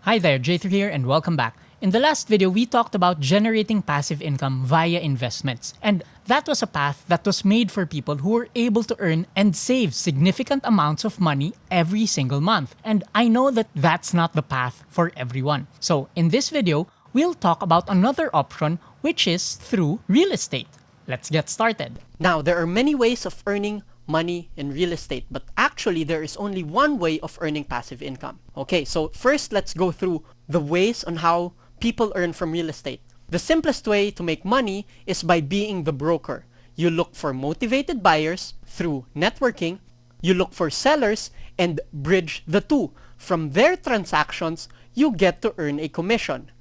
Hi there, J3 here and welcome back. In the last video, we talked about generating passive income via investments. And that was a path that was made for people who were able to earn and save significant amounts of money every single month. And I know that that's not the path for everyone. So in this video, we'll talk about another option, which is through real estate. Let's get started. Now, there are many ways of earning money in real estate, but actually there is only one way of earning passive income. Okay, so first let's go through the ways on how people earn from real estate. The simplest way to make money is by being the broker. You look for motivated buyers through networking, you look for sellers and bridge the two. From their transactions, you get to earn a commission.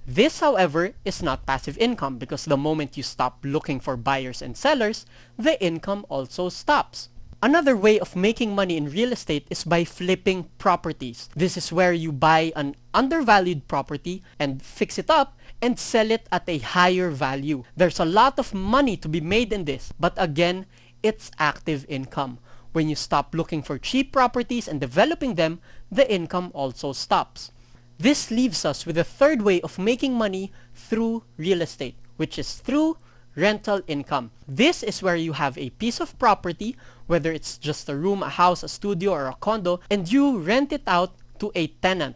This, however, is not passive income because the moment you stop looking for buyers and sellers, the income also stops. Another way of making money in real estate is by flipping properties. This is where you buy an undervalued property and fix it up and sell it at a higher value. There's a lot of money to be made in this, but again, it's active income. When you stop looking for cheap properties and developing them, the income also stops. This leaves us with a third way of making money through real estate, which is through rental income. This is where you have a piece of property, whether it's just a room, a house, a studio, or a condo, and you rent it out to a tenant.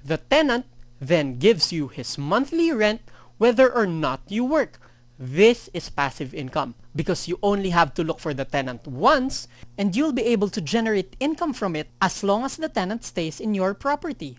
The tenant then gives you his monthly rent whether or not you work. This is passive income because you only have to look for the tenant once and you'll be able to generate income from it as long as the tenant stays in your property.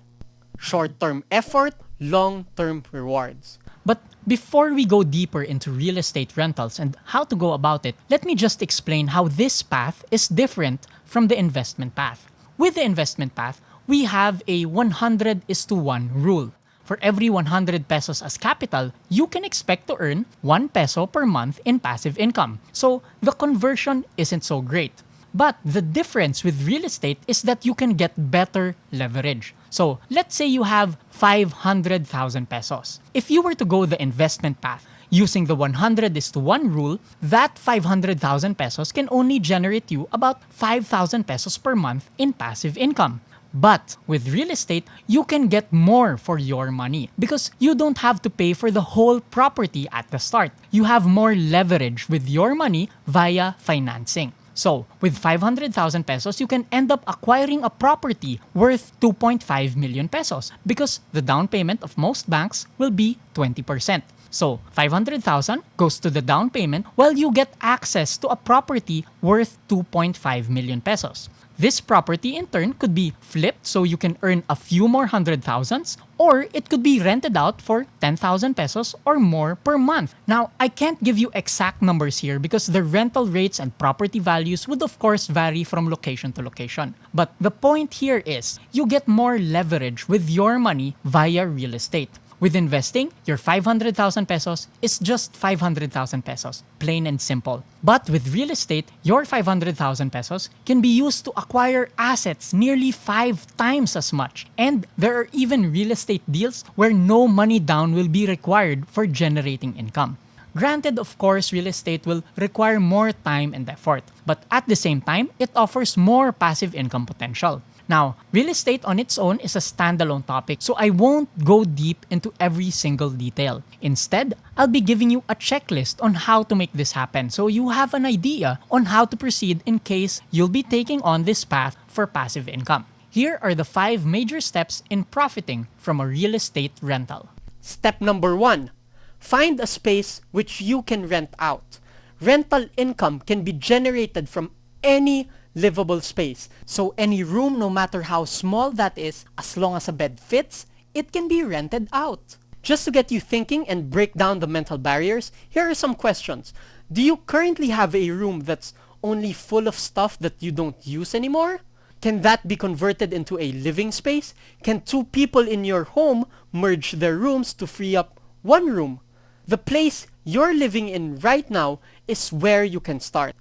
Short-term effort, long-term rewards. But before we go deeper into real estate rentals and how to go about it, let me just explain how this path is different from the investment path. With the investment path, we have a 100:1 rule. For every 100 pesos as capital, you can expect to earn 1 peso per month in passive income. So the conversion isn't so great. But the difference with real estate is that you can get better leverage. So let's say you have 500,000 pesos. If you were to go the investment path using the 100:1 rule, that 500,000 pesos can only generate you about 5,000 pesos per month in passive income. But with real estate, you can get more for your money because you don't have to pay for the whole property at the start. You have more leverage with your money via financing. So, with 500,000 pesos, you can end up acquiring a property worth 2.5 million pesos because the down payment of most banks will be 20%. So, 500,000 goes to the down payment while you get access to a property worth 2.5 million pesos. This property in turn could be flipped so you can earn a few more 100,000s, or it could be rented out for 10,000 pesos or more per month. Now, I can't give you exact numbers here because the rental rates and property values would of course vary from location to location. But the point here is you get more leverage with your money via real estate. With investing, your 500,000 pesos is just 500,000 pesos, plain and simple. But with real estate, your 500,000 pesos can be used to acquire assets nearly 5 times as much. And there are even real estate deals where no money down will be required for generating income. Granted, of course, real estate will require more time and effort, but at the same time, it offers more passive income potential. Now, real estate on its own is a standalone topic, so I won't go deep into every single detail. Instead, I'll be giving you a checklist on how to make this happen so you have an idea on how to proceed in case you'll be taking on this path for passive income. Here are the 5 major steps in profiting from a real estate rental. Step number 1. Find a space which you can rent out. Rental income can be generated from any livable space. So any room, no matter how small that is, as long as a bed fits, it can be rented out. Just to get you thinking and break down the mental barriers, here are some questions. Do you currently have a room that's only full of stuff that you don't use anymore? Can that be converted into a living space? Can 2 people in your home merge their rooms to free up 1 room? The place you're living in right now is where you can start.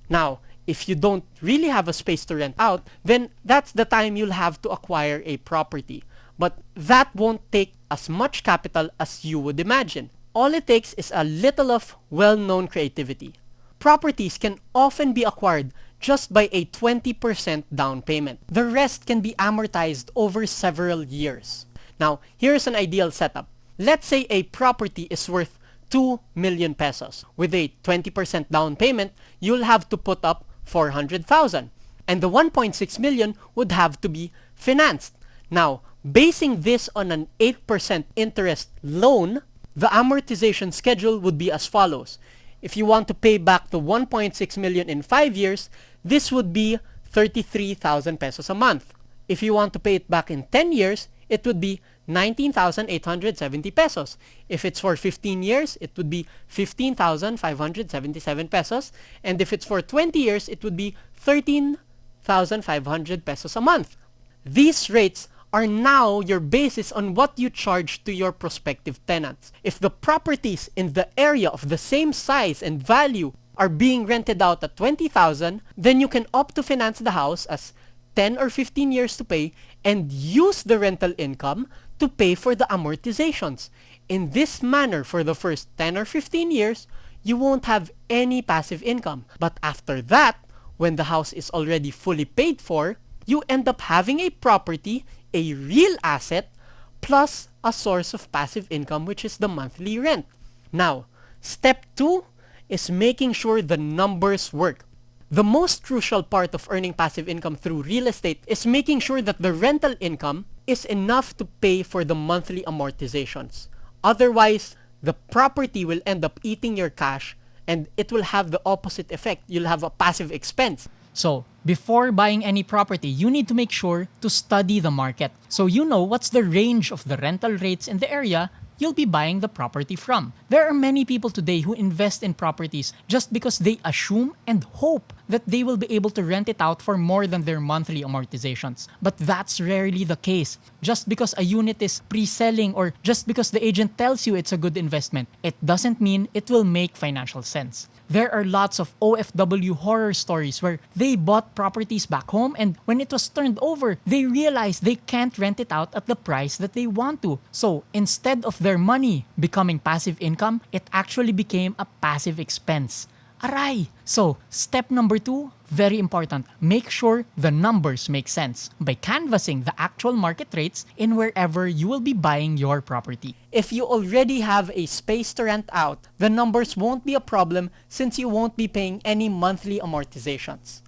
Now, if you don't really have a space to rent out, then that's the time you'll have to acquire a property. But that won't take as much capital as you would imagine. All it takes is a little of well-known creativity. Properties can often be acquired just by a 20% down payment. The rest can be amortized over several years. Now, here's an ideal setup. Let's say a property is worth 2 million pesos. With a 20% down payment, you'll have to put up 400,000. And the 1.6 million would have to be financed. Now, basing this on an 8% interest loan, the amortization schedule would be as follows. If you want to pay back the 1.6 million in 5 years, this would be 33,000 pesos a month. If you want to pay it back in 10 years, it would be 19,870 pesos. If it's for 15 years, it would be 15,577 pesos. And if it's for 20 years, it would be 13,500 pesos a month. These rates are now your basis on what you charge to your prospective tenants. If the properties in the area of the same size and value are being rented out at 20,000, then you can opt to finance the house as 10 or 15 years to pay and use the rental income to pay for the amortizations. In this manner, for the first 10 or 15 years, you won't have any passive income. But after that, when the house is already fully paid for, you end up having a property, a real asset, plus a source of passive income, which is the monthly rent. Now, step 2 is making sure the numbers work. The most crucial part of earning passive income through real estate is making sure that the rental income is enough to pay for the monthly amortizations. Otherwise, the property will end up eating your cash and it will have the opposite effect. You'll have a passive expense. So, before buying any property, you need to make sure to study the market. So you know what's the range of the rental rates in the area you'll be buying the property from. There are many people today who invest in properties just because they assume and hope that they will be able to rent it out for more than their monthly amortizations. But that's rarely the case. Just because a unit is pre-selling or just because the agent tells you it's a good investment, it doesn't mean it will make financial sense. There are lots of OFW horror stories where they bought properties back home and when it was turned over, they realized they can't rent it out at the price that they want to. So instead of their money becoming passive income, it actually became a passive expense. Aray! So, step number 2, very important. Make sure the numbers make sense by canvassing the actual market rates in wherever you will be buying your property. If you already have a space to rent out, the numbers won't be a problem since you won't be paying any monthly amortizations.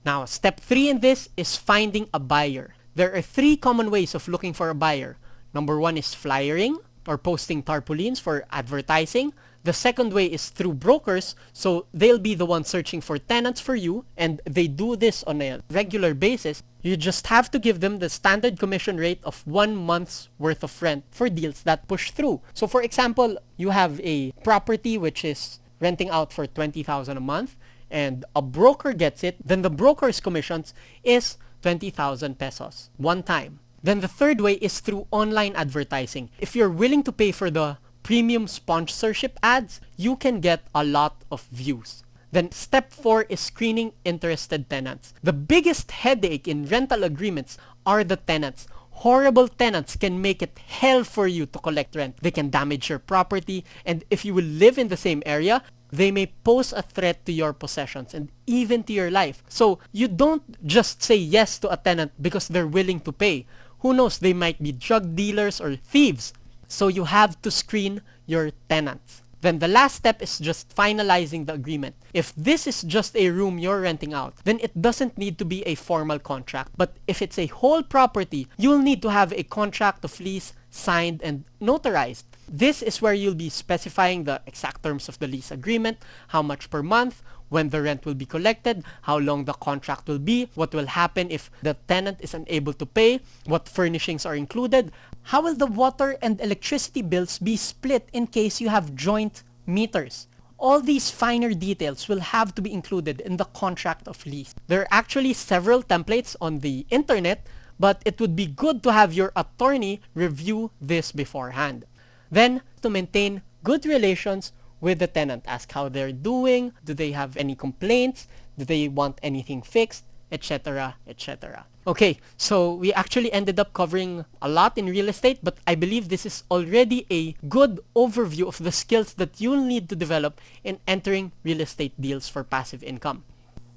Now, step 3 in this is finding a buyer. There are 3 common ways of looking for a buyer. Number 1 is flyering or posting tarpaulins for advertising. The second way is through brokers, so they'll be the ones searching for tenants for you, and they do this on a regular basis. You just have to give them the standard commission rate of 1 month's worth of rent for deals that push through. So for example, you have a property which is renting out for 20,000 a month, and a broker gets it, then the broker's commissions is 20,000 pesos one time. Then the third way is through online advertising. If you're willing to pay for the premium sponsorship ads, you can get a lot of views. Then step 4 is screening interested tenants. The biggest headache in rental agreements are the tenants. Horrible tenants can make it hell for you to collect rent. They can damage your property, and if you will live in the same area, they may pose a threat to your possessions and even to your life. So you don't just say yes to a tenant because they're willing to pay. Who knows, they might be drug dealers or thieves. So you have to screen your tenants. Then the last step is just finalizing the agreement. If this is just a room you're renting out, then it doesn't need to be a formal contract. But if it's a whole property, you'll need to have a contract of lease signed and notarized. This is where you'll be specifying the exact terms of the lease agreement, how much per month, when the rent will be collected, how long the contract will be, what will happen if the tenant is unable to pay, what furnishings are included, how will the water and electricity bills be split in case you have joint meters. All these finer details will have to be included in the contract of lease. There are actually several templates on the internet, but it would be good to have your attorney review this beforehand. Then, to maintain good relations with the tenant, ask how they're doing, do they have any complaints, do they want anything fixed, etc., etc. Okay, so we actually ended up covering a lot in real estate, but I believe this is already a good overview of the skills that you'll need to develop in entering real estate deals for passive income.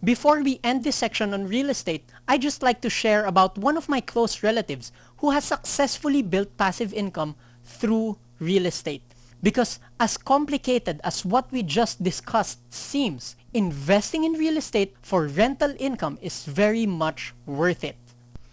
Before we end this section on real estate, I'd just like to share about one of my close relatives who has successfully built passive income through real estate. Because as complicated as what we just discussed seems, investing in real estate for rental income is very much worth it.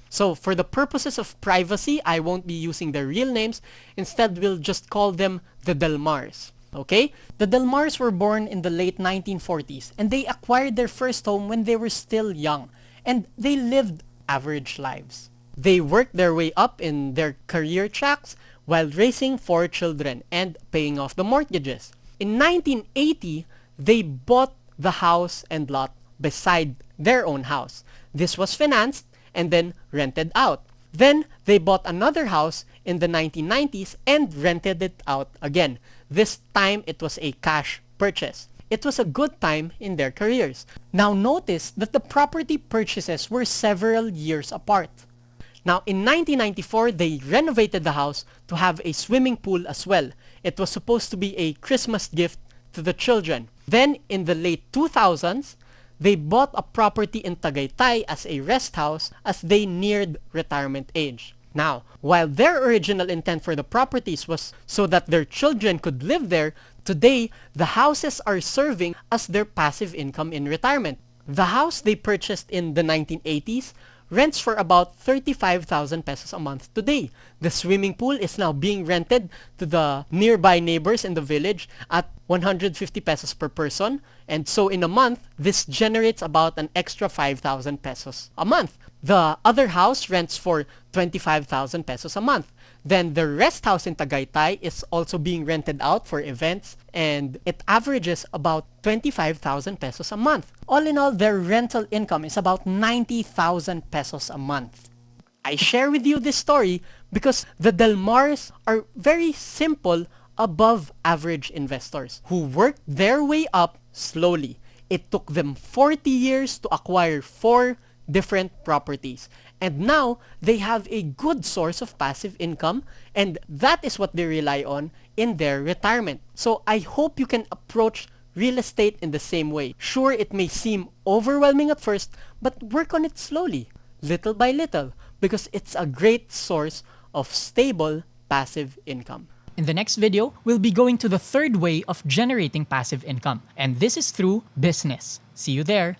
So for the purposes of privacy, I won't be using their real names. Instead, we'll just call them the Delmars. Okay? The Delmars were born in the late 1940s and they acquired their first home when they were still young, and they lived average lives. They worked their way up in their career tracks while raising 4 children and paying off the mortgages. In 1980, they bought the house and lot beside their own house. This was financed and then rented out. Then they bought another house in the 1990s and rented it out again. This time it was a cash purchase. It was a good time in their careers. Now notice that the property purchases were several years apart. Now in 1994, they renovated the house to have a swimming pool as well. It was supposed to be a Christmas gift to the children. Then in the late 2000s, they bought a property in Tagaytay as a rest house as they neared retirement age. Now, while their original intent for the properties was so that their children could live there, today the houses are serving as their passive income in retirement. The house they purchased in the 1980s rents for about 35,000 pesos a month today. The swimming pool is now being rented to the nearby neighbors in the village at 150 pesos per person. And so in a month, this generates about an extra 5,000 pesos a month. The other house rents for 25,000 pesos a month. Then the rest house in Tagaytay is also being rented out for events, and it averages about 25,000 pesos a month. All in all, their rental income is about 90,000 pesos a month. I share with you this story because the Delmars are very simple, above average investors who worked their way up slowly. It took them 40 years to acquire 4 different properties. And now, they have a good source of passive income, and that is what they rely on in their retirement. So I hope you can approach real estate in the same way. Sure, it may seem overwhelming at first, but work on it slowly, little by little, because it's a great source of stable passive income. In the next video, we'll be going to the third way of generating passive income, and this is through business. See you there.